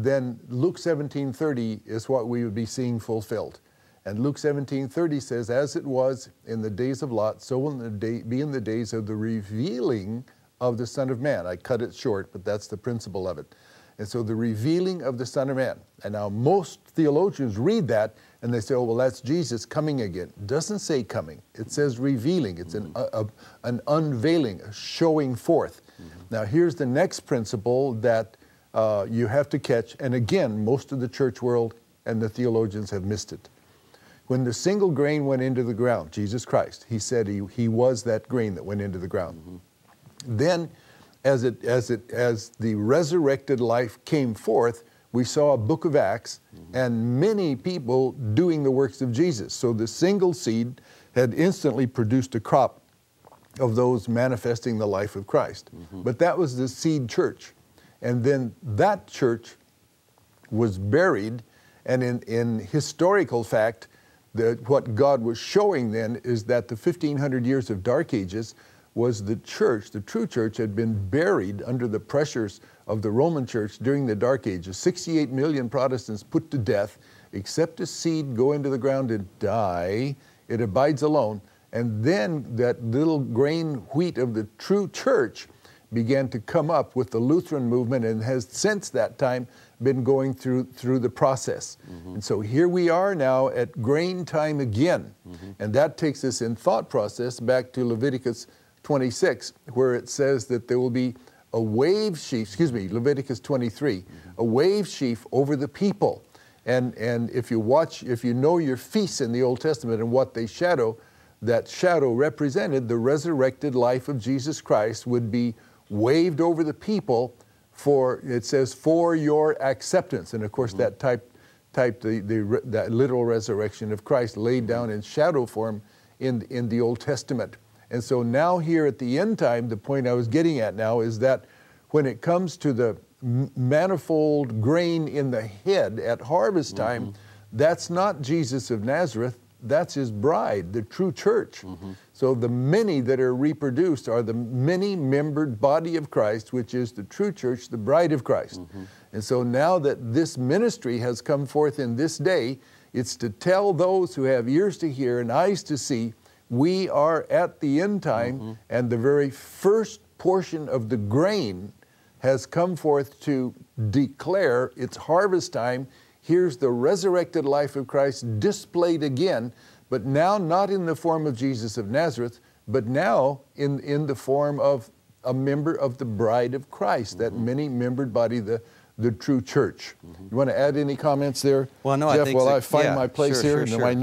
then Luke 17:30 is what we would be seeing fulfilled. And Luke 17:30 says, as it was in the days of Lot, so will it be in the days of the revealing of the Son of Man. I cut it short, but that's the principle of it. And so the revealing of the Son of Man. And now most theologians read that and they say, oh, well, that's Jesus coming again. It doesn't say coming. It says revealing. It's an unveiling, a showing forth. Now here's the next principle that you have to catch. And again, most of the church world and the theologians have missed it. When the single grain went into the ground, Jesus Christ, he said he was that grain that went into the ground. Then as the resurrected life came forth, we saw a book of Acts and many people doing the works of Jesus. So the single seed had instantly produced a crop of those manifesting the life of Christ. But that was the seed church. And then that church was buried, and in historical fact, what God was showing then is that the 1500 years of dark ages was the church, the true church, had been buried under the pressures of the Roman church during the dark ages. 68 million Protestants put to death, except a seed go into the ground and die. It abides alone. And then that little grain wheat of the true church began to come up with the Lutheran movement and has since that time been going through the process. And so here we are now at grain time again. And that takes us in thought process back to Leviticus 26, where it says that there will be a wave sheaf, Leviticus 23, a wave sheaf over the people. And if you know your feasts in the Old Testament and what they shadow, that shadow represented the resurrected life of Jesus Christ would be waved over the people for, it says, for your acceptance. And of course that that literal resurrection of Christ laid down in shadow form in the Old Testament. And so now here at the end time, the point I was getting at now is that when it comes to the manifold grain in the head at harvest time, that's not Jesus of Nazareth, that's his bride, the true church. So the many that are reproduced are the many-membered body of Christ, which is the true church, the bride of Christ. And so now that this ministry has come forth in this day, it's to tell those who have ears to hear and eyes to see, we are at the end time, and the very first portion of the grain has come forth to declare it's harvest time. Here's the resurrected life of Christ displayed again, but now not in the form of Jesus of Nazareth, but now in the form of a member of the bride of Christ, that many-membered body, the true church. You want to add any comments there? Well, no, Jeff, I think while I find my place here, and my notes.